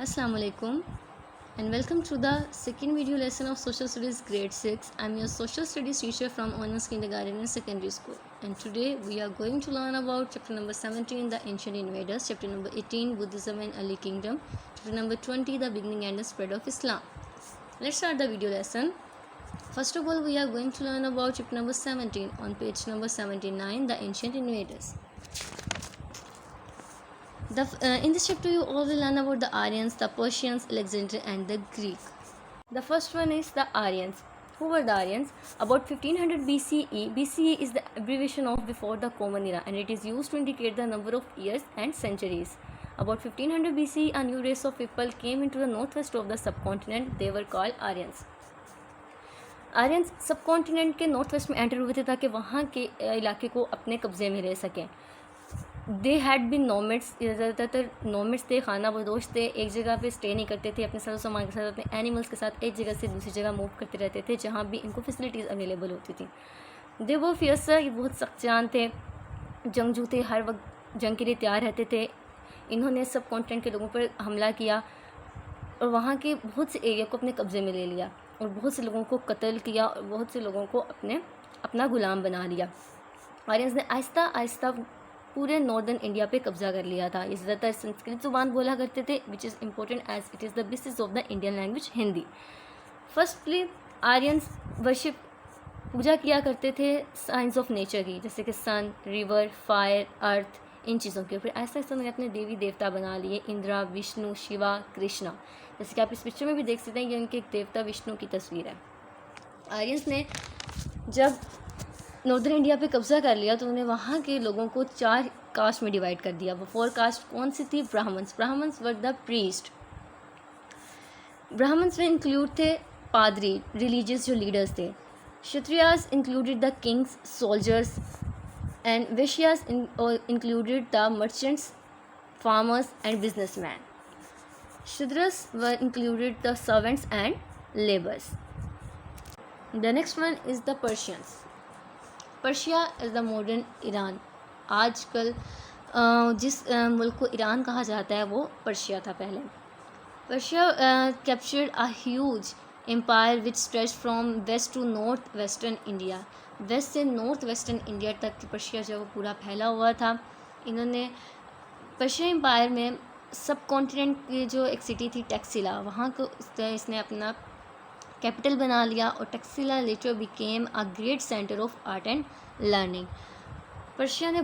Assalamu alaikum and welcome to the second video lesson of Social Studies grade 6. I am your Social Studies teacher from Honors Kindergarten and Secondary School, and today we are going to learn about chapter number 17, the Ancient Invaders, chapter number 18, Buddhism and Early Kingdom, chapter number 20, the Beginning and the Spread of Islam. Let's start the video lesson. First of all, we are going to learn about chapter number 17 on page number 79, the Ancient Invaders. In this chapter, you all will learn about the Aryans, the Persians, Alexander, and the Greek. The first one is the Aryans. Who were the Aryans? About 1500 BCE. BCE is the abbreviation of before the Common Era, and it is used to indicate the number of years and centuries. About 1500 BCE, a new race of people came into the northwest of the subcontinent. They were called Aryans. Aryans सब continent के north west में enter हुए थे ताकि वहाँ के इलाके को अपने कब्जे में रह सकें. दे हैड बिन नोमिड्स, ज़्यादातर नोमिड्स थे, खाना बदोश थे, एक जगह पे स्टे नहीं करते थे, अपने सारो सामान के साथ अपने एनिमल्स के साथ एक जगह से दूसरी जगह मूव करते रहते थे जहाँ भी इनको फैसिलिटीज़ अवेलेबल होती थी. दे वो फियर्स, ये बहुत सख्त जान थे, जंगजू थे, हर वक्त जंग के लिए तैयार रहते थे. इन्होंने सब कॉन्टिनेंट के लोगों पर हमला किया और वहाँ के बहुत से एरिया को अपने कब्ज़े में ले लिया और बहुत से लोगों को कत्ल किया और बहुत से लोगों को अपना ग़ुलाम बना लिया. आर्यंस ने आहिस्ता आहिस्ता पूरे नॉर्दर्न इंडिया पे कब्ज़ा कर लिया था. ये ज़्यादातर संस्कृत ज़ुबान बोला करते थे, which is important as it is the basis of the Indian language Hindi. Firstly Aryans worship, पूजा किया करते थे साइंस ऑफ नेचर की, जैसे कि सन, रिवर, फायर, अर्थ, इन चीज़ों के. फिर ऐसा ऐसा उन्होंने अपने देवी देवता बना लिए, इंद्रा, विष्णु, शिवा, कृष्णा. जैसे कि आप इस पिक्चर में भी देख सकते हैं, ये उनके एक देवता विष्णु की तस्वीर है. आर्यंस ने जब नॉर्दर्न इंडिया पे कब्ज़ा कर लिया तो उन्होंने वहाँ के लोगों को 4 कास्ट में डिवाइड कर दिया. वो 4 कास्ट कौन सी थी? Brahmins. Brahmins were the priest. Brahmins में इंक्लूड थे पादरी, रिलीजियस जो लीडर्स थे. Kshatriyas included the kings, soldiers, and Vaishyas included the merchants, farmers and businessman. Shudras were included the servants and labours. The next one is the Persians. Persia is the modern Iran. आजकल जिस मुल्क को Iran कहा जाता है वो पर्शिया था पहले. Persia captured a huge empire which stretch from west to north western India. West से नॉर्थ वेस्टर्न इंडिया तक पर्शिया जो वो पूरा फैला हुआ था. इन्होंने पर्शिया एम्पायर में सब कॉन्टिनेंट की जो एक सिटी थी टैक्सिला, वहाँ को इसने अपना कैपिटल बना लिया और Taxila letter became a great centre of art and learning. Persians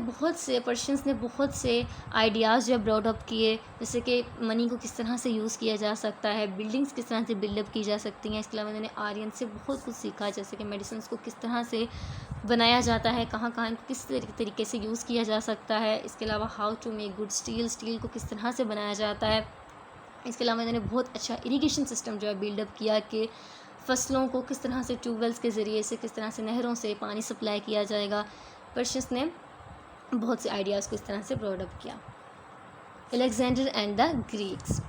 ने बहुत से आइडियाज़ जब ब्रॉड अप किए, जैसे कि मनी को किस तरह से यूज़ किया जा सकता है, बिल्डिंग्स किस तरह से बिल्डअप की जा सकती हैं. इसके अलावा उन्होंने आर्यन से बहुत कुछ सीखा, जैसे कि मेडिसिन को किस तरह से बनाया जाता है, कहाँ कहाँ इनको किस तरीके से यूज़ किया जा सकता है. इसके अलावा how to make good steel को किस तरह से बनाया जाता है. इसके अलावा इन्होंने बहुत अच्छा इरीगेशन सिस्टम जो है बिल्डअप किया कि फसलों को किस तरह से ट्यूबवेल्स के ज़रिए से, किस तरह से नहरों से पानी सप्लाई किया जाएगा. पर्शियंस ने बहुत से आइडियाज़ को इस तरह से ब्रॉड अप किया. Alexander and the Greeks.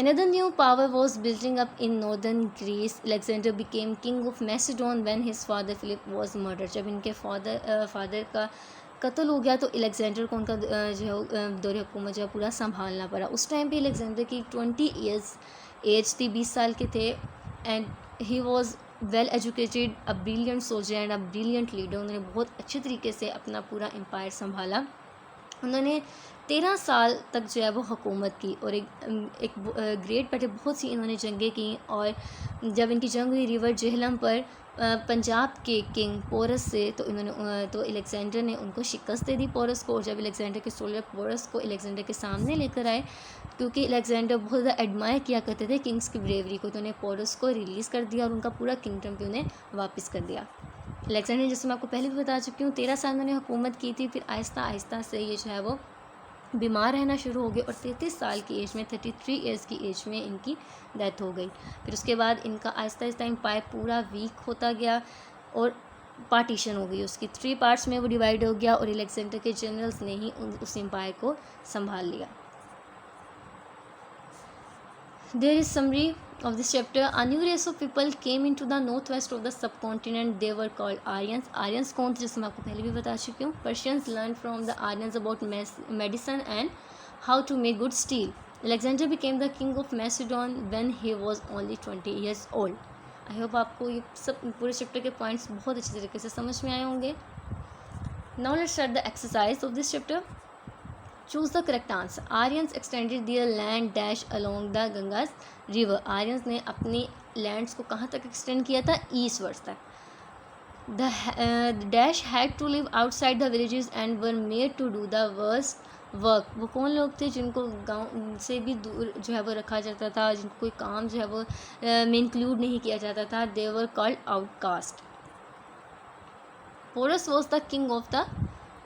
Another new power was building up in northern Greece. Alexander became king of Macedon when his father Philip was murdered. जब इनके फादर का कत्ल हो गया तो अलेक्जेंडर को उनका जो दौर हुकूमत जो पूरा संभालना पड़ा. उस टाइम पे अलेक्जेंडर की 20 ईयर्स एज थी, 20 साल के थे. And he was well educated, a brilliant soldier and a brilliant leader. उन्होंने बहुत अच्छे तरीके से अपना पूरा एम्पायर संभाला. उन्होंने 13 साल तक जो है वो हुकूमत की और एक ग्रेट बैठे बहुत सी इन्होंने जंगें की. और जब इनकी जंग हुई रिवर जेहलम पर पंजाब के किंग पोरस से, तो अलेक्जेंडर ने उनको शिकस्त दे दी पोरस को. और जब अलेक्जेंडर के सोल्जर पोरस को अलेक्जेंडर के सामने लेकर आए, क्योंकि अलेक्जेंडर बहुत ज़्यादा एडमायर किया करते थे किंग्स की ब्रेवरी को, तो उन्हें पोरस को रिलीज़ कर दिया और उनका पूरा किंगडम भी उन्हें वापस कर दिया. अलेक्जेंडर, जैसे मैं आपको पहले भी बता चुकी हूँ, 13 साल उन्होंने हुकूमत की थी. फिर आहिस्ता आहिस्ता से ये जो है वो बीमार रहना शुरू हो गए और 33 साल की एज में, 33 ईयर्स की एज में इनकी डेथ हो गई. फिर उसके बाद इनका आहिस्ता आहिस्ता एम्पायर पूरा वीक होता गया और पार्टीशन हो गई उसकी. 3 पार्ट्स में वो डिवाइड हो गया और अलेक्जेंडर के जनरल्स ने ही उस एम्पायर को संभाल लिया. There is summary of this chapter. A new race of people came into the northwest of the subcontinent. They were called Aryans. Aryans कौन थे, जिसमें आपको पहले भी बता चुकी हूँ. Persians learned from the Aryans about medicine and how to make good steel. Alexander became the king of Macedon when he was only 20 years old. I hope आपको ये सब पूरे चैप्टर के पॉइंट्स बहुत अच्छे तरीके से समझ में आए होंगे. Now let's start the exercise of this chapter. Choose the correct answer. Aryans extended their land dash along the Ganga's river. Aryans ने अपनी लैंड्स को कहाँ तक एक्सटेंड किया था? ईस्टवर्ड्स तक. The dash had to live outside the villages and were made to do the worst work. वो कौन लोग थे जिनको गांव से भी दूर जो है वो रखा जाता था, जिनको कोई काम जो है वो में इंक्लूड नहीं किया जाता था. They were called outcaste. Porus was the king of the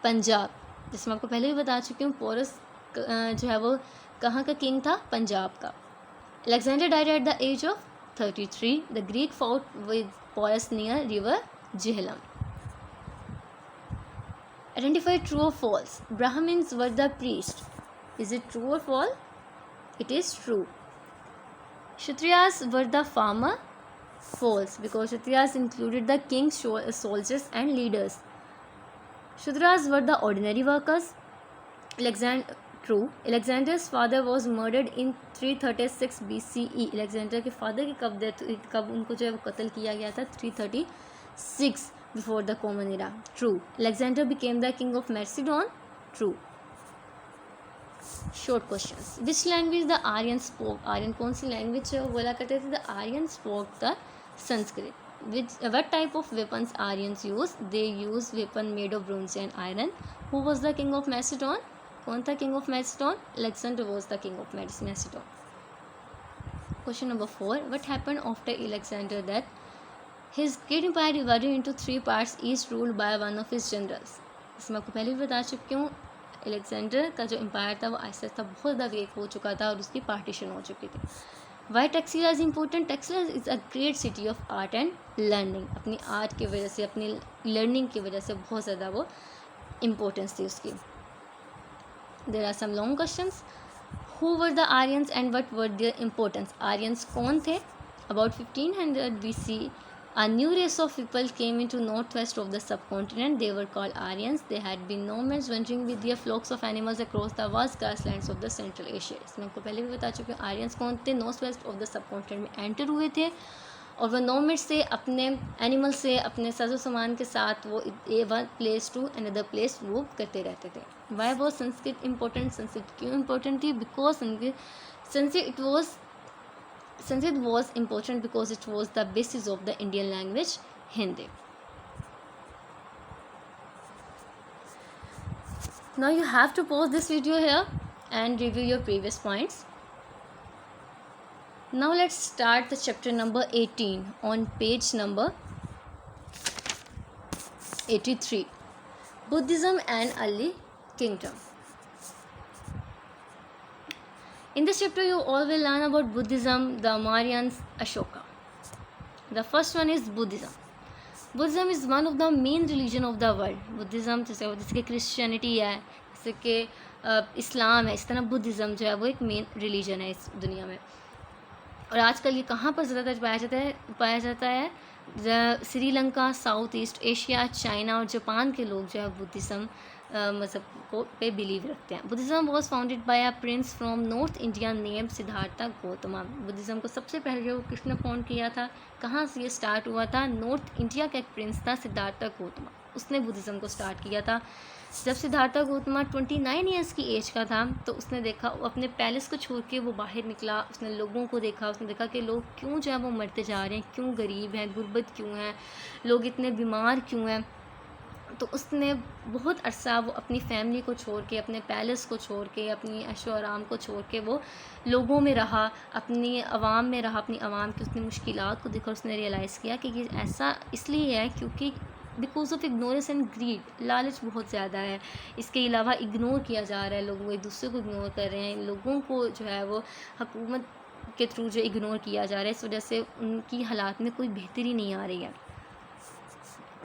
Punjab. जैसे मैं आपको पहले भी बता चुकी हूँ, पोरस जो है वो कहाँ का किंग था? पंजाब का. Alexander died at the age of 33. The Greek fought with Porus near river Jhelum. Identify true or false. Brahmins were the priest. Is it true or false? It is true. Kshatriyas were the farmer. False, because Kshatriyas included the kings, soldiers and leaders. Shudras were the ordinary workers. True. Alexander's father was murdered in 336 BCE. Alexander के father की कब उनको जो है वो कत्ल किया गया था? 336 before the Common Era. True. Alexander became the king of Macedon. True. Short questions. Which language the Aryans spoke? Aryan कौन सी लैंग्वेज बोला करते थे? The Aryans spoke the Sanskrit. What type of weapons Aryans use? They use weapon made of bronze and iron. Who was the king of Macedon? कौन था king of Macedon? Alexander was the king of Macedon. Question number 4. What happened after Alexander death? His great empire divided into 3 parts, each ruled by one of his generals. इसमें आपको पहले भी बता चुकी हूँ, Alexander का जो एम्पायर था वो आहिस्ता आहिस्ता बहुत ज़्यादा वीक हो चुका था और उसकी पार्टीशन हो चुकी थी. Why Taxila is important? Taxila is a great city of art and learning. अपनी आर्ट की वजह से, अपनी लर्निंग की वजह से बहुत ज़्यादा वो इम्पोर्टेंस थी उसकी. There are some long questions. Who were the Aryans and what were their importance? Aryans कौन थे? About 1500 BC a new race of people came into northwest of the subcontinent. They were called Aryans. They had been nomads wandering with their flocks of animals across the vast grasslands of the Central Asia. इसमें आपको पहले भी बता चुकी हूँ. Aryans कौन थे? North west of the subcontinent में एंटर हुए थे और वह नोमेड से, अपने एनिमल से, अपने साजो सामान के साथ वो one place to another place move करते रहते थे. Why was Sanskrit important? Sanskrit क्यों इम्पोर्टेंट थी? Because Sanskrit was important because it was the basis of the Indian language, Hindi. Now you have to pause this video here and review your previous points. Now let's start the chapter number 18 on page number 83. Buddhism and early kingdom. In this chapter, you all will learn about Buddhism, the Mauryans, Ashoka. The first one is Buddhism. Buddhism is one of the main religion of the world. Buddhism जैसे कि Christianity है, जैसे कि इस्लाम है, इस तरह Buddhism जो है वो एक मेन रिलीजन है इस दुनिया में. और आजकल ये कहाँ पर ज़्यादातर पाया जाता है? Sri Lanka, south east Asia, China और जापान के लोग जो है बुद्धिज़्म मज़हब को पे बिलीव रखते हैं. Buddhism was founded by a prince from north India named Siddharth Gautam. Buddhism को सबसे पहले वो किसने फाउंड किया था? कहाँ से ये स्टार्ट हुआ था? नॉर्थ इंडिया का एक प्रिंस था सिद्धार्थ गौतम, उसने बुद्धिज़्म को स्टार्ट किया था. जब सिद्धार्थ गौतम 29 ईयर्स की एज का था तो उसने देखा, अपने पैलेस को छोड़ के वो बाहर निकला. उसने लोगों को देखा, उसने देखा कि लोग क्यों जो है वो मरते जा रहे हैं, क्यों गरीब हैं, गुर्बत क्यों है, लोग इतने बीमार क्यों हैं. तो उसने बहुत अरसा वो अपनी फैमिली को छोड़ के, अपने पैलेस को छोड़ के, अपनी ऐशो आराम को छोड़ के वो लोगों में रहा, अपनी आवाम में रहा. अपनी आवाम की उसने मुश्किलात को देखा, उसने रियलाइज़ किया कि ये ऐसा इसलिए है क्योंकि because of ignorance and grid, लालच बहुत ज़्यादा है. इसके अलावा इग्नोर किया जा रहा है, लोगों एक दूसरे को इग्नोर कर रहे हैं, लोगों को जो है वो हुकूमत के थ्रू जो इग्नोर किया जा रहा है, इस वजह से उनकी हालात में कोई बेहतरी नहीं आ रही है.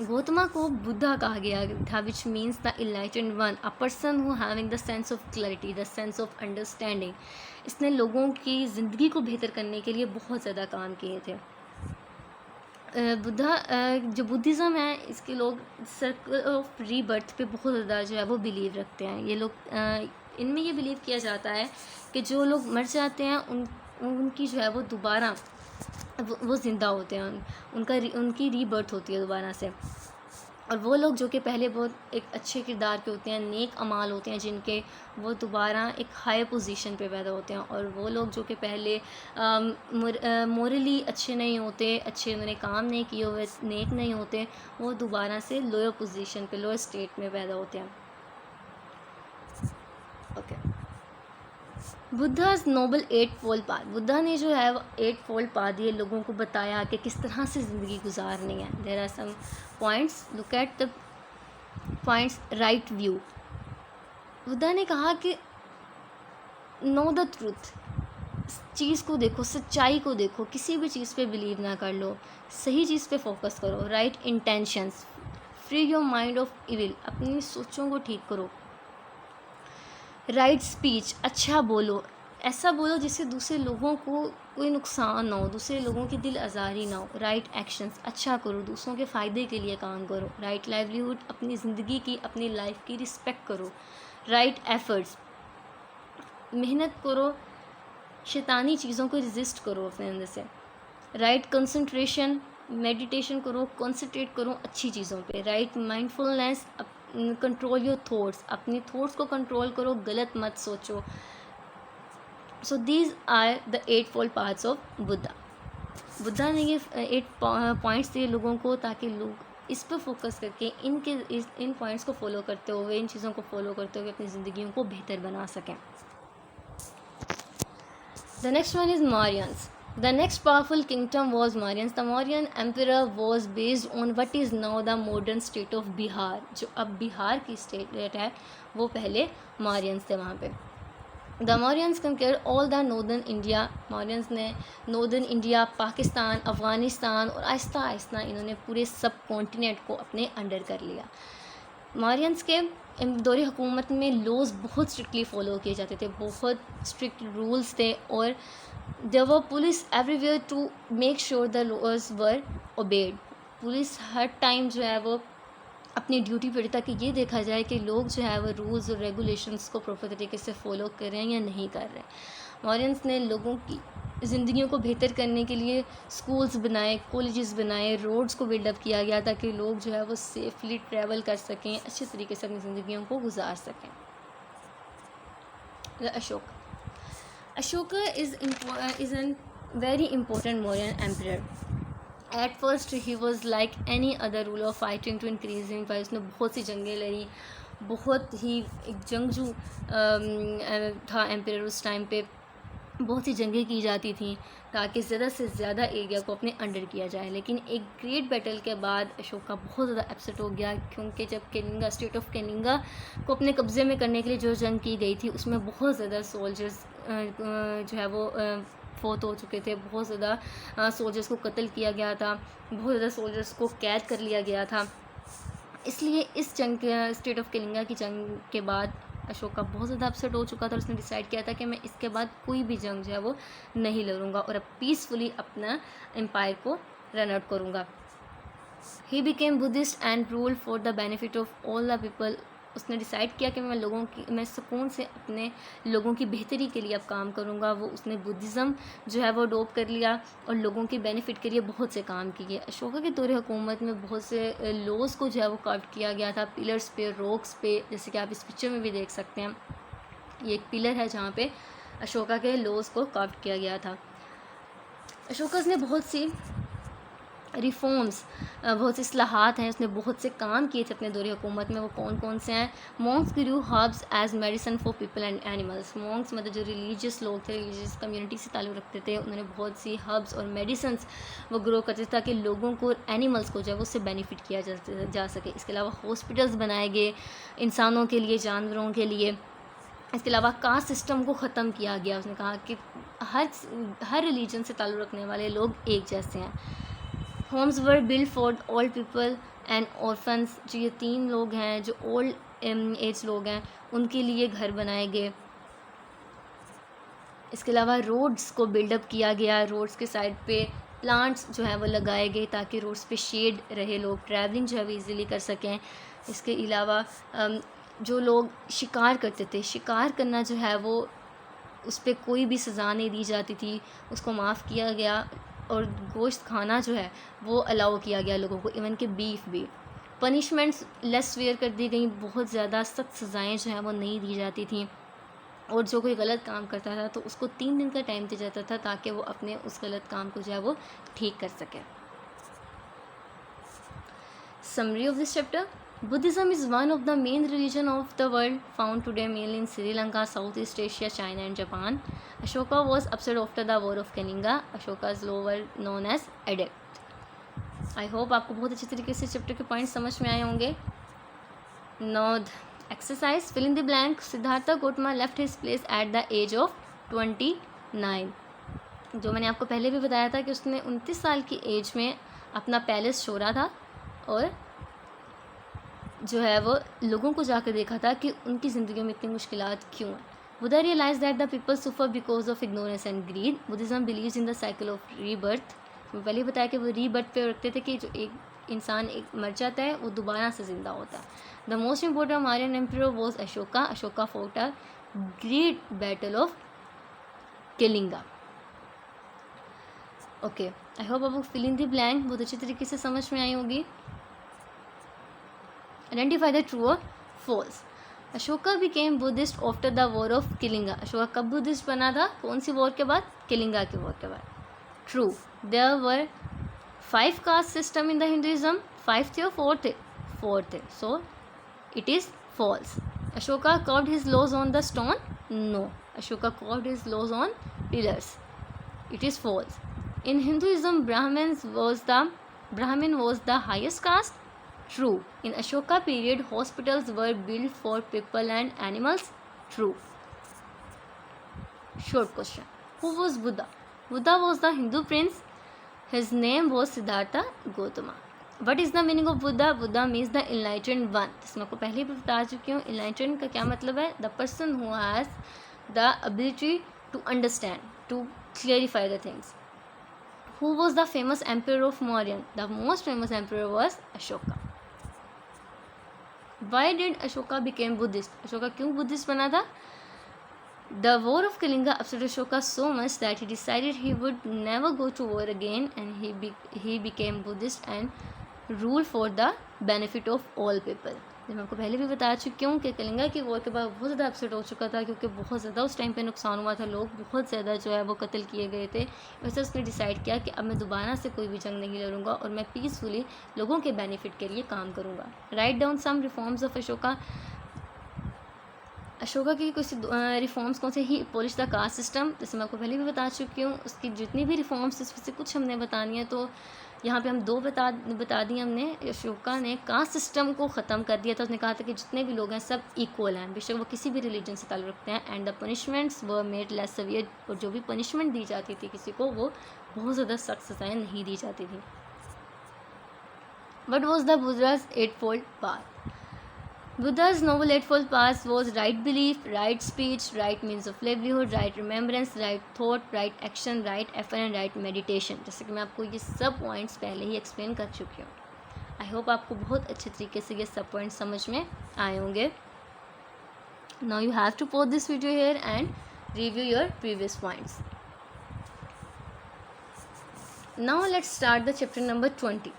गौतमा को बुद्धा कहा गया था, which means the enlightened one, a person who having the sense of clarity, the sense of understanding. इसने लोगों की ज़िंदगी को बेहतर करने के लिए बहुत ज़्यादा काम किए थे. बुद्धा जो बुद्धिज़्म है, इसके लोग सर्कल ऑफ रीबर्थ पे बहुत ज़्यादा जो है वो बिलीव रखते हैं. ये लोग इनमें ये बिलीव किया जाता है कि जो लोग मर जाते हैं उनकी जो है वो दोबारा वो ज़िंदा होते हैं, उनकी रीबर्थ होती है दोबारा से। और वो लोग जो कि पहले बहुत एक अच्छे किरदार के होते हैं, नेक अमाल होते हैं जिनके, वो दोबारा एक हाई पोजीशन पे पैदा होते हैं। और वो लोग जो कि पहले मोरली अच्छे नहीं होते, अच्छे उन्होंने काम नहीं किए हुए, नेक नहीं होते, वो दोबारा से लोअर पोजीशन पे, लोअर स्टेट में पैदा होते हैं। Okay, Buddha's noble 8-fold path. Buddha ने जो है वो 8-fold पाथ ये लोगों को बताया कि किस तरह से ज़िंदगी गुजारनी है। There are some points, look at the points, right view. Buddha ने कहा कि नो द ट्रूथ, चीज़ को देखो, सच्चाई को देखो, किसी भी चीज़ पे बिलीव ना कर लो, सही चीज़ पे फोकस करो। Right intentions, free your mind of evil, अपनी सोचों को ठीक करो। राइट स्पीच, अच्छा बोलो, ऐसा बोलो जिससे दूसरे लोगों को कोई नुकसान ना हो, दूसरे लोगों की दिल आज़ारी ना हो। राइट एक्शंस, अच्छा करो, दूसरों के फ़ायदे के लिए काम करो। राइट लाइवलीहुड, अपनी ज़िंदगी की, अपनी लाइफ की रिस्पेक्ट करो। राइट एफर्ट्स, मेहनत करो, शैतानी चीज़ों को रेजिस्ट करो अपने अंदर से। राइट कंसंट्रेशन, मेडिटेशन करो, कंसंट्रेट करो अच्छी चीज़ों पे। Right mindfulness, control your thoughts, अपनी थॉट्स को कंट्रोल करो, गलत मत सोचो। So these are the 8-fold paths of Buddha. Buddha ने ये 8 पॉइंट्स दिए लोगों को ताकि लोग इस पर फोकस करके इन पॉइंट्स को फॉलो करते हुए, इन चीज़ों को फॉलो करते हुए अपनी ज़िंदगियों को बेहतर बना सकें। The next one is Mauryans. The next powerful kingdom was Mauryans. The Mauryan emperor was based on what is now the modern state of Bihar. जो अब बिहार की स्टेट है वो पहले Mauryans थे वहाँ पे। The Mauryans conquered all the northern India. Mauryans ने northern India, पाकिस्तान, अफ़गानिस्तान और आहिस्ता आहिस्ता इन्होंने पूरे सब कॉन्टिनेंट को अपने अंडर कर लिया। मौर्यंस के दौरे हुकूमत में लॉज बहुत स्ट्रिक्टली फॉलो किए जाते थे, बहुत स्ट्रिक्ट रूल्स थे, और there were police everywhere to make sure the laws were obeyed. Police हर टाइम जो है वो अपनी ड्यूटी पर ताकि ये देखा जाए कि लोग जो है वो रूल्स और रेगुलेशंस को प्रॉपर तरीके से फॉलो कर रहे हैं या नहीं कर रहे हैं। मौर्यंस ने लोगों की ज़िंदगियों को बेहतर करने के लिए स्कूल्स बनाए, कॉलेजेस बनाए, रोड्स को बिल्डअप किया गया ताकि लोग जो है वो सेफली ट्रैवल कर सकें, अच्छे तरीके से अपनी ज़िंदगियों को गुजार सकें। Ashoka is an very important Mauryan emperor. At first he was like any other ruler fighting to increase in power. उसने बहुत सी जंगें लड़ी, बहुत ही एक जंगजू था एम्परर उस टाइम पे। बहुत सी जंगें की जाती थी ताकि ज़्यादा से ज़्यादा एरिया को अपने अंडर किया जाए। लेकिन एक ग्रेट बैटल के बाद अशोका बहुत ज़्यादा अपसेट हो गया, क्योंकि जब केनिंगा, स्टेट ऑफ केनिंगा को अपने कब्ज़े में करने के लिए जो जंग की गई थी उसमें बहुत ज़्यादा सोल्जर्स जो है वो फौत हो चुके थे, बहुत ज़्यादा सोल्जर्स को कत्ल किया गया था, बहुत ज़्यादा सोल्जर्स को कैद कर लिया गया था। इसलिए इस जंग स्टेट ऑफ केनिंगा की जंग के बाद अशोका बहुत ज़्यादा अपसेट हो चुका था और उसने डिसाइड किया था कि मैं इसके बाद कोई भी जंग जो है वो नहीं लड़ूंगा और अब पीसफुली अपना एम्पायर को रन आउट करूँगा। He became Buddhist and rule for the benefit of all the people. उसने डिसाइड किया कि मैं सुकून से अपने लोगों की बेहतरी के लिए अब काम करूँगा। वो उसने बुद्धिज़्म जो है वो अडोप्ट कर लिया और लोगों के बेनिफिट के लिए बहुत से काम किए। अशोका के दौरे हुकूमत में बहुत से लॉज को जो है वो कार्व किया गया था, पिलर्स पे, रॉक्स पे, जैसे कि आप इस पिक्चर में भी देख सकते हैं। ये एक पिलर है जहाँ पे अशोका के लॉज को कार्व किया गया था। अशोका ने बहुत सी रिफॉर्म्स, बहुत से इस्लाहात हैं, उसने बहुत से काम किए थे अपने दौरे हुकूमत में। वो कौन कौन से हैं? Monks grew herbs as medicine for people and animals. Monks मतलब जो रिलीजियस लोग थे, रिलीजियस कम्युनिटी से ताल्लुक़ रखते थे, उन्होंने बहुत सी हर्ब्स और मेडिसिन्स वो ग्रो करते थे ताकि लोगों को, एनिमल्स को जो है उससे बेनिफिट किया जा सके। इसके अलावा हॉस्पिटल्स बनाए गए इंसानों के लिए, जानवरों के लिए। इसके अलावा कास्ट सिस्टम को ख़त्म किया गया। उसने कहा कि हर रिलीजन से ताल्लुक़ रखने वाले लोग एक जैसे हैं। Homes were build for old people and orphans. जो ये 3 लोग हैं जो ओल्ड एज लोग हैं उनके लिए घर बनाए गए। इसके अलावा रोड्स को बिल्डअप किया गया। रोड्स के साइड पे प्लांट्स जो है वो लगाए गए ताकि रोड्स पे शेड रहे, लोग ट्रैवलिंग जो है वो ईज़िली कर सकें। इसके अलावा जो लोग शिकार करते थे, शिकार करना जो है वो उस पर कोई भी सज़ा नहीं दी जाती थी, उसको माफ़ किया गया, और गोश्त खाना जो है वो अलाउ किया गया लोगों को, इवन कि बीफ भी। पनिशमेंट्स लेस सेवियर कर दी गई, बहुत ज़्यादा सख्त सज़ाएँ जो हैं वो नहीं दी जाती थी, और जो कोई गलत काम करता था तो उसको 3 दिन का टाइम दिया जाता था ताकि वो अपने उस गलत काम को जो है वो ठीक कर सके। Summary of this chapter: Buddhism is one of the main religions of the world, found today mainly in Sri Lanka, Southeast Asia, China and Japan. Ashoka was upset after the war of Kalinga. Ashoka's law were known as edict. I hope आपको बहुत अच्छी तरीके से chapter के point समझ में आए होंगे। Now exercise: fill in the blank. Siddhartha Gautama left his place at the age of 29. जो मैंने आपको पहले भी बताया था कि उसने 29 साल की एज में अपना पैलेस छोड़ा था, और जो है वो लोगों को जाकर देखा था कि उनकी ज़िंदगी में इतनी मुश्किलात क्यों हैं। Buddha realise that the people suffer because of ignorance and greed. Buddhism believes in the cycle of rebirth. मैं पहले ही बताया कि वो रीबर्थ पे रखते थे कि जो एक इंसान एक मर जाता है वो दोबारा से ज़िंदा होता है। The most important Aryan emperor was Ashoka. Ashoka fought a great battle of Kalinga. Okay, I hope आपको फिल इन द ब्लैंक बहुत अच्छी तरीके से समझ में आई होगी। Identify the true or false. Ashoka became Buddhist after the war of Kalinga. Ashoka कब बुद्धिस्ट बना था? कौन सी वॉर के बाद? कलिंगा के वॉर के बाद। True. There were 5 caste system in the Hinduism. 5 थे और 4 थे? 4 थे. So it is false. Ashoka carved his laws on the stone? No. Ashoka carved his laws on pillars. It is false. In Hinduism, Brahmin was the highest caste? True. In Ashoka period, hospitals were built for people and animals? True. Short question. Who was Buddha? Buddha was the Hindu prince. His name was Siddhartha Gautama. What is the meaning of Buddha? Buddha means the enlightened one. जिसमें आपको पहले भी बता चुकी हूँ। Enlightened का क्या मतलब है? The person who has the ability to understand, to clarify the things. Who was the famous emperor of Maurya? The most famous emperor was Ashoka. Why did Ashoka became Buddhist? Ashoka क्यों Buddhist बना था? The war of Kalinga upset Ashoka so much that he decided he would never go to war again, and he became Buddhist and ruled for the benefit of all people. मैं आपको पहले भी बता चुकी हूँ कि कलिंगा की वॉर के बाद बहुत ज़्यादा अपसेट हो चुका था, क्योंकि बहुत ज़्यादा उस टाइम पे नुकसान हुआ था, लोग बहुत ज़्यादा जो है वो कत्ल किए गए थे। वैसे उसने डिसाइड किया कि अब मैं दोबारा से कोई भी जंग नहीं लड़ूंगा और मैं पीसफुली लोगों के बेनिफिट के लिए काम करूँगा। Write down some reforms of Ashoka. Ashoka की कुछ रिफॉर्म्स कौन से? He abolish the caste system, जैसे मैं आपको पहले भी बता चुकी हूँ। उसकी जितनी भी रिफॉर्म्स इसमें से कुछ हमने बतानी है, तो यहाँ पे हम 2 बता दी हमने। अशोका ने कास्ट सिस्टम को ख़त्म कर दिया था। उसने कहा था कि जितने भी लोग हैं सब इक्वल हैं, बेशक वो किसी भी रिलीजन से ताल्लुक़ रखते हैं। And the punishments were made less severe, और जो भी पनिशमेंट दी जाती थी किसी को, वो बहुत ज़्यादा सख्त सज़ाएँ नहीं दी जाती थी। What was the Buddha's eightfold path? Buddha's noble eightfold path was right belief, right speech, right means of livelihood, right remembrance, right thought, right action, right effort and right meditation. जैसे कि मैं आपको ये सब पॉइंट्स पहले ही एक्सप्लेन कर चुकी हूँ। आई होप आपको बहुत अच्छे तरीके से ये सब पॉइंट्स समझ में आए होंगे। Now you have to pause this video here and review your previous points. Now let's start the chapter number 20.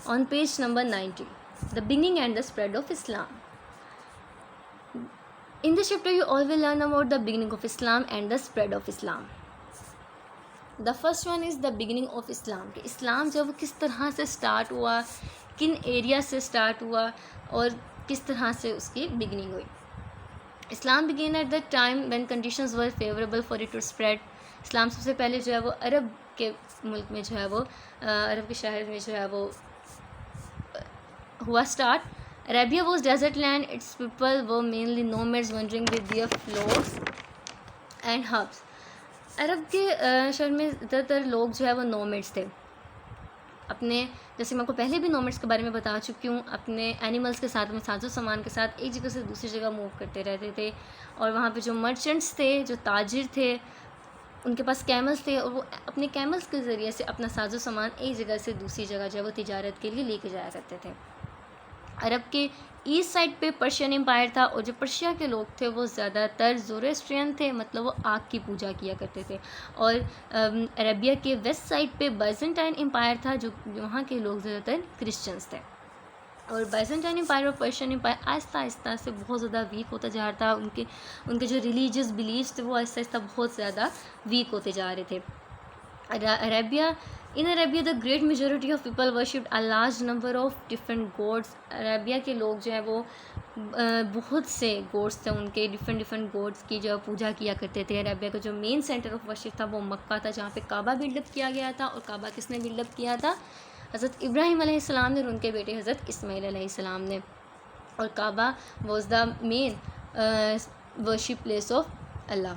On page number 90. The beginning and the spread of Islam. In this chapter, you all will learn about the beginning of Islam and the spread of Islam. The first one is the beginning of Islam. कि इस्लाम जब किस तरह से start हुआ, किन area से start हुआ और किस तरह से उसकी बिगिनिंग हुई। इस्लाम began at the time when conditions were favorable for it to spread. इस्लाम सबसे पहले जो है वो अरब के मुल्क में जो है वो अरब के शहर में जो है वो हुआ start. Arabia was desert land, its people वो mainly nomads wandering with their flocks and herbs. अरब के शहर में ज़्यादातर लोग जो है वो नोमैड्स थे। अपने, जैसे मैं आपको पहले भी नोमैड्स के बारे में बता चुकी हूँ, अपने एनिमल्स के साथ, अपने साजो सामान के साथ एक जगह से दूसरी जगह मूव करते रहते थे। और वहाँ पे जो मर्चेंट्स थे, जो ताजिर थे, उनके पास कैमल्स थे और वो अपने कैमल्स के ज़रिए से अपना साजो सामान एक जगह से दूसरी जगह जो है वो तिजारत के लिए लेके जाया करते थे। अरब के ईस्ट साइड पे पर्शियन एम्पायर था, और जो पर्शिया के लोग थे वो ज़्यादातर ज़ोरोस्ट्रियन थे, मतलब वो आग की पूजा किया करते थे। और अरबिया के वेस्ट साइड पे बाइजेंटाइन एम्पायर था, जो वहाँ के लोग ज़्यादातर क्रिश्चियंस थे। और बाइजेंटाइन एम्पायर और पर्शियन एम्पायर आहिस्ता आहिस्ता से बहुत ज़्यादा वीक होता जा रहा था। उनके उनके जो रिलीजियस बिलीव्स थे वो आहिस्ता आहिस्ता बहुत ज़्यादा वीक होते जा रहे थे। Arabia in Arabia the great majority of people worshipped a large number of different God's. Arabia के लोग जो है वो बहुत से गॉड्स थे, उनके डिफरेंट डिफरेंट गॉड्स की जो पूजा किया करते थे। अरेबिया का जो मेन सेंटर ऑफ वर्शिप था वो मक्का था, जहाँ पे काबा बिल्डअप किया गया था। और काबा किसने बिल्डअप किया था? हज़रत इब्राहीम अलैहिस्सलाम ने और उनके बेटे हज़रत इस्माईल अलैहिस्सलाम ने। और Kaaba was the main worship place of Allah.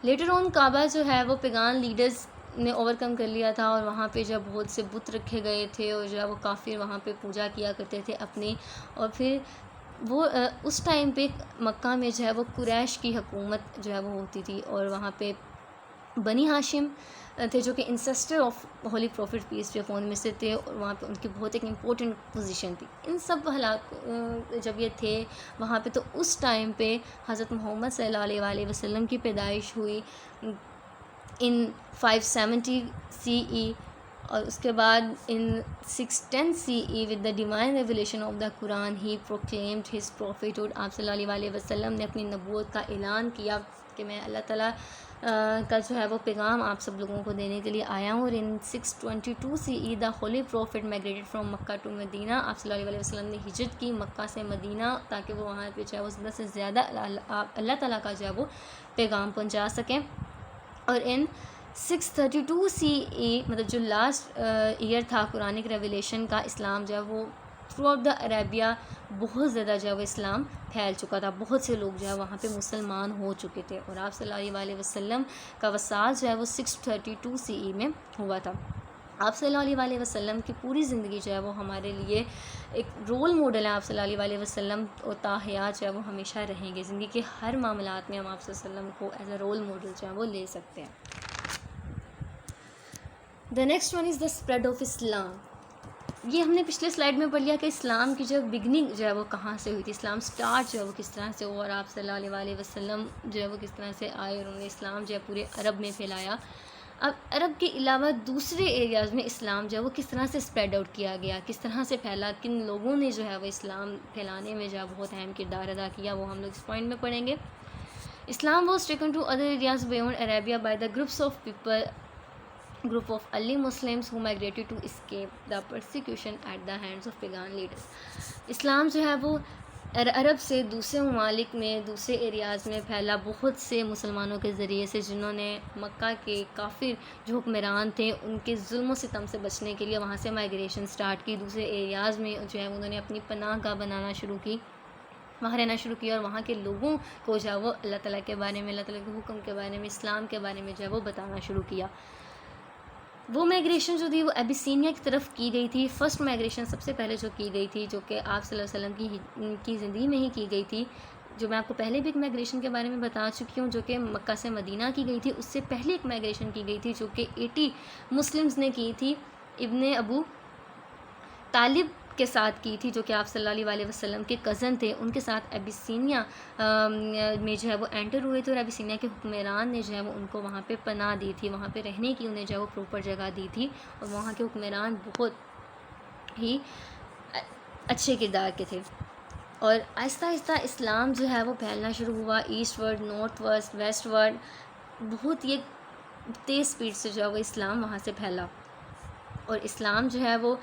Later on Kaaba जो है वो पैगान लीडर्स ने ओवरकम कर लिया था, और वहाँ पे जब बहुत से बुत रखे गए थे, और जो है वो काफ़ी वहाँ पे पूजा किया करते थे अपनी। और फिर वो उस टाइम पे मक्का में जो है वो कुरैश की हुकूमत जो है वो होती थी, और वहाँ पे बनी हाशिम थे जो कि ancestor of holy prophet peace be upon में से थे, और वहाँ पे उनकी बहुत एक इम्पोर्टेंट पोजीशन थी। इन सब हालात जब ये थे वहाँ पे, तो उस टाइम पे हज़रत मोहम्मद सल्लल्लाहु अलैहि वसल्लम की पैदाइश हुई इन 570 CE। और उसके बाद इन 610 CE with the divine revelation of the Quran he proclaimed his prophethood. आप सल्लल्लाहु अलैहि वसल्लम ने अपनी नबूवत का ऐलान किया कि मैं अल्लाह ताला का जो है वो पैगाम आप सब लोगों को देने के लिए आया हूँ। और in 622 CE the holy prophet migrated from Mecca to Medina. आप सल्लल्लाहु अलैहि वसल्लम ने हिजरत की मक्का से मदीना, ताकि वो वहाँ पे जो है वो ज़्यादा से ज़्यादा अल्लाह ताला का जो है वो पैगाम पहुँचा सकें। और इन 632 CE, मतलब जो लास्ट ईयर था कुरानिक रेवलेशन का, इस्लाम जो है वो थ्रू आउट द अरेबिया बहुत ज़्यादा जो है वो इस्लाम फैल चुका था। बहुत से लोग जो है वहाँ पे मुसलमान हो चुके थे, और आप सल्लल्लाहु अलैहि वसल्लम का वसाल जो है वो 632 CE में हुआ था। आप सल्लल्लाहु अलैहि वसल्लम की पूरी ज़िंदगी जो है वो हमारे लिए एक रोल मॉडल है। आप सल्लल्लाहु अलैहि वसल्लम और ताहयात जो है वो हमेशा रहेंगे। ज़िंदगी के हर मामलात में हम आप वसल्लम को एज अ रोल मॉडल जो है वो ले सकते हैं। The next one is the spread of Islam. ये हमने पिछले स्लाइड में पढ़ लिया कि इस्लाम की जो बिगनिंग जो है वो कहाँ से हुई थी, इस्लाम स्टार्ट जो है वो किस तरह से हुआ, और आप सल्लल्लाहु अलैहि वसल्लम जो है वो किस तरह से आए और उन्होंने इस्लाम जो है पूरे अरब में फैलाया। अब अरब के अलावा दूसरे एरियाज़ में इस्लाम जो है वो किस तरह से स्प्रेड आउट किया गया, किस तरह से फैला, किन लोगों ने जो है वो इस्लाम फैलाने में जो है बहुत अहम किरदार अदा किया, वो हम लोग इस पॉइंट में पढ़ेंगे। Islam was taken to other areas beyond Arabia by the group of early Muslims who migrated to escape the persecution at the hands of pagan leaders। इस्लाम जो है वो अरब से दूसरे ममालिक में, दूसरे एरियाज़ में फैला बहुत से मुसलमानों के ज़रिए से, जिन्होंने मक्का के काफ़िर जो हुक्मरान थे उनके जुल्म सितम से बचने के लिए वहाँ से माइग्रेशन स्टार्ट की। दूसरे एरियाज़ में जो है उन्होंने अपनी पनाह गाह बनाना शुरू की, वहाँ रहना शुरू किया, और वहाँ के लोगों को जो है वो अल्लाह ताला के बारे में, अल्लाह ताला के हुक्म के बारे में, इस्लाम के बारे में जो है वो बताना शुरू किया। वो माइग्रेशन जो थी वो एबिसीनिया की तरफ की गई थी। फ़र्स्ट माइग्रेशन सबसे पहले जो की गई थी, जो कि आप सल्लल्लाहु अलैहि वसल्लम की ज़िंदगी में ही की गई थी, जो मैं आपको पहले भी एक माइग्रेशन के बारे में बता चुकी हूँ, जो कि मक्का से मदीना की गई थी। उससे पहले एक माइग्रेशन की गई थी जो कि 80 मुस्लिम्स ने की थी, इब्ने अबू तालिब के साथ की थी, जो कि आप सल्लल्लाहु अलैहि वसल्लम के कज़न थे। उनके साथ एबिसीनिया में जो है वो एंटर हुए थे, और एबिसीनिया के हुक्मरान ने जो है वो उनको वहाँ पे पनाह दी थी, वहाँ पे रहने की उन्हें जो है वो प्रॉपर जगह दी थी। और वहाँ के हुक्मरान बहुत ही अच्छे किरदार के थे। और आहिस्ता आहिस्ता इस्लाम जो है वो फैलना शुरू हुआ, eastward, northward, westward, बहुत ही तेज़ स्पीड से जो है वो इस्लाम वहाँ से फैला। और इस्लाम जो है वो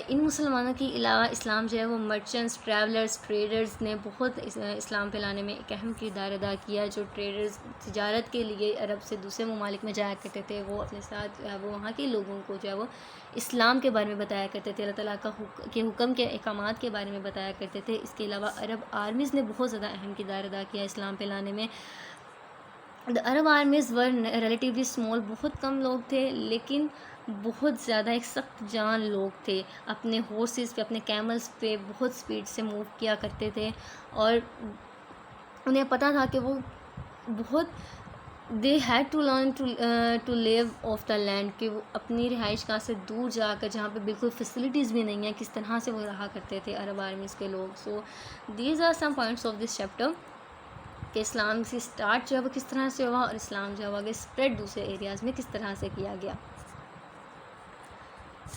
इन मुसलमानों के अलावा इस्लाम जो है वो मर्चेंट्स, ट्रैवलर्स, ट्रेडर्स ने बहुत इस्लाम फैलाने में एक अहम किरदार अदा किया। जो ट्रेडर्स तिजारत के लिए अरब से दूसरे ममालिक में जाया करते थे, वो अपने साथ जो है वो वहाँ के लोगों को जो है वो इस्लाम के बारे में बताया करते थे, अल्लाह ताला के हुक्म के अहकामात के बारे में बताया करते थे। इसके अलावा अरब आर्मीज़ ने बहुत ज़्यादा अहम किरदार अदा किया इस्लाम फैलाने में। The Arab armies were relatively small, बहुत कम लोग थे, लेकिन बहुत ज़्यादा एक सख्त जान लोग थे। अपने हॉर्सेस पे, अपने कैमल्स पे बहुत स्पीड से मूव किया करते थे, और उन्हें पता था कि वो बहुत they had to learn to live off the land, कि वो अपनी रिहाइश गाह से दूर जाकर, जहाँ पे बिल्कुल फैसिलिटीज़ भी नहीं है, किस तरह से वो रहा करते थे अरब आर्मीज़ के लोग. So these are some points of this chapter कि इस्लाम से स्टार्ट जो है वो किस तरह से हुआ और इस्लाम जो है वो आगे स्प्रेड दूसरे एरियाज़ में किस तरह से किया गया.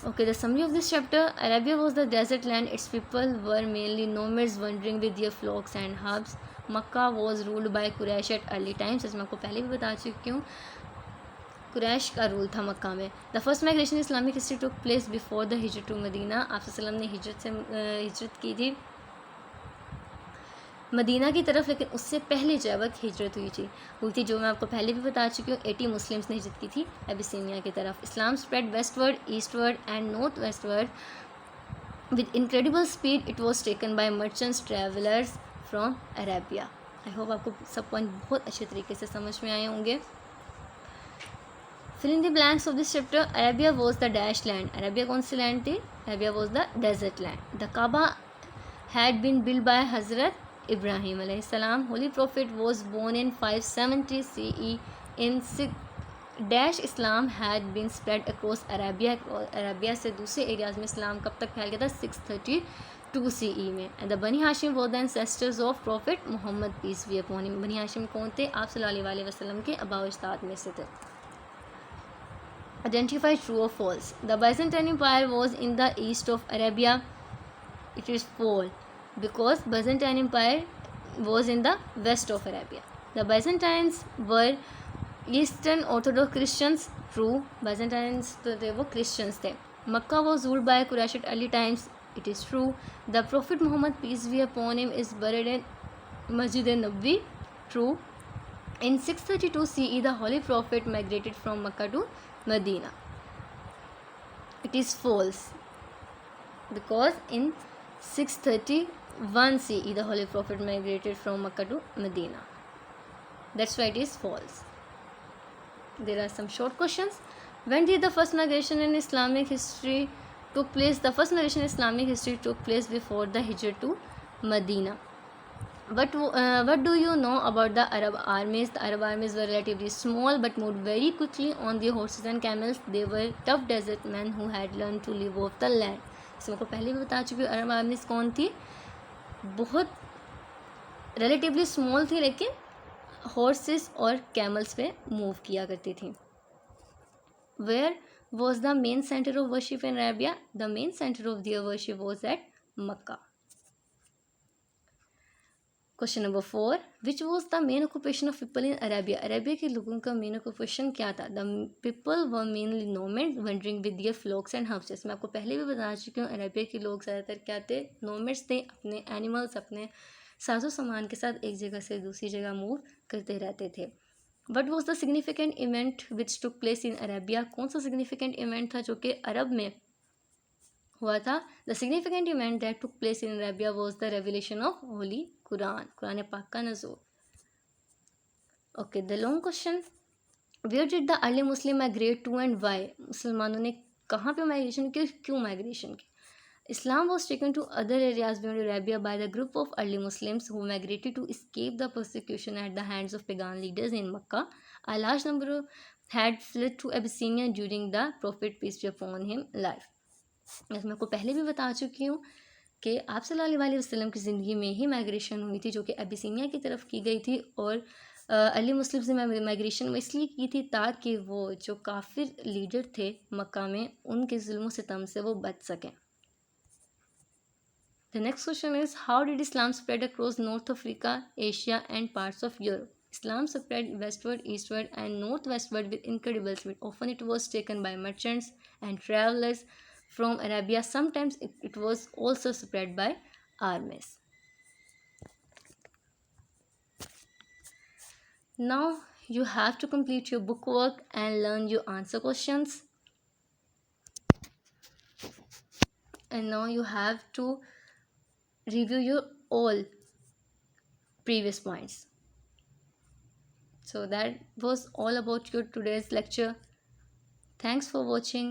Okay, the summary of this chapter: Arabia was the desert land. Its people were mainly nomads wandering with their flocks and herds. Makkah was ruled by Quraysh at early times. जैसे मैं आपको पहले भी बता चुकी हूँ, कुरैश का रूल था मक्का में. The first migration Islamic history took place before the हिजरत टू मदीना. आप वसल्लम ने हिजरत की थी मदीना की तरफ, लेकिन उससे पहले जो है वक्त हिजरत हुई थी जो मैं आपको पहले भी बता चुकी हूँ. 80 मुस्लिम्स ने हिजरत की थी एबिसिनिया की तरफ. Islam spread westward, eastward and north westward with incredible speed. It was taken by merchants travellers from Arabia. I hope आपको सब पॉइंट बहुत अच्छे तरीके से समझ में आए होंगे. Fill in the blanks of this chapter. Arabia was the dash land. Arabia कौन सी लैंड थी? Arabia was the desert land. The Kaaba had been build by हजरत Ibrahim alayhi salam. Holy Prophet was born in 570 CE. In dash Islam had been spread across Arabia. Arabia से दूसरे areas में इस्लाम कब तक फैल गया था? 632 CE में. And the Bani Hashim were the ancestors of Prophet Muhammad, peace be upon him. बनी हाशिम कौन थे? आप सल्लल्लाहु अलैहि वसल्लम के आबा अजदाद में से थे. Identify true or false. The Byzantine Empire was in the east of Arabia. It is false, because Byzantine Empire was in the west of Arabia. The Byzantines were Eastern Orthodox Christians. True. Byzantines तो थे वो Christians थे. Makkah was ruled by Quraysh at early times. It is true. The Prophet Muhammad, peace be upon him, is buried in Masjid Nabawi. True. In 632 CE, the Holy Prophet migrated from Makkah to Medina. It is false, because in 631 CE, the Holy Prophet migrated from Makkah to Medina. That's why it is false. There are some short questions. When did the first migration in Islamic history took place? The first migration in Islamic history took place before the Hijrah to Medina. What do you know about the Arab armies? The Arab armies were relatively small but moved very quickly on their horses and camels. They were tough desert men who had learned to live off the land. इसमें को पहले भी बता चुकी हूँ. अरब आर्मीज कौन थी? बहुत रिलेटिवली स्मॉल थी, लेकिन हॉर्सेस और कैमल्स पे मूव किया करती थी. Where was the main centre of worship in Arabia? The main centre of their worship was at Mecca. Question number 4. Which was the main occupation of people in Arabia? Arabia के लोगों का main occupation क्या था? The people were mainly nomad wandering with their flocks and herbs. मैं आपको पहले भी बता चुकी हूँ, अरेबिया के लोग ज़्यादातर क्या थे? नोमैड्स थे. अपने एनिमल्स, अपने साजो सामान के साथ एक जगह से दूसरी जगह मूव करते रहते थे. What was the significant event which took place in Arabia? कौन सा सिग्निफिकेंट इवेंट था जो कि अरब में हुआ था? The significant event that took place in Arabia was the revelation of holy Quran. कुरान पाक का नज़ूल. Okay, the long question. Where did the early Muslim migrate to and why? मुसलमानों ने कहाँ पे माइग्रेशन की, क्यों माइग्रेशन की? Islam was taken to other areas beyond Arabia by the group of early Muslims who migrated to escape the persecution at the hands of pagan leaders in Makkah. A large number had fled to Abyssinia during the Prophet, peace be upon him, life. मैं आपको पहले भी बता चुकी हूँ कि आप सल्लल्लाहु अलैहि वसल्लम की ज़िंदगी में ही माइग्रेशन हुई थी, जो कि एबिसिनिया की तरफ की गई थी. और अर्ली मुस्लिम से माइग्रेशन में इसलिए की थी ताकि वो जो काफिर लीडर थे मक्का में, उनके जुल्म सितम से वो बच सकें. The next question is, how did Islam spread across North Africa, Asia and parts of Europe? Islam spread westward, eastward and northwestward with incredible speed. Often it was taken by merchants and travelers from Arabia. Sometimes it was also spread by armies. Now you have to complete your book work and learn your answer questions. And now you have to review your all previous points. So that was all about your today's lecture. Thanks for watching.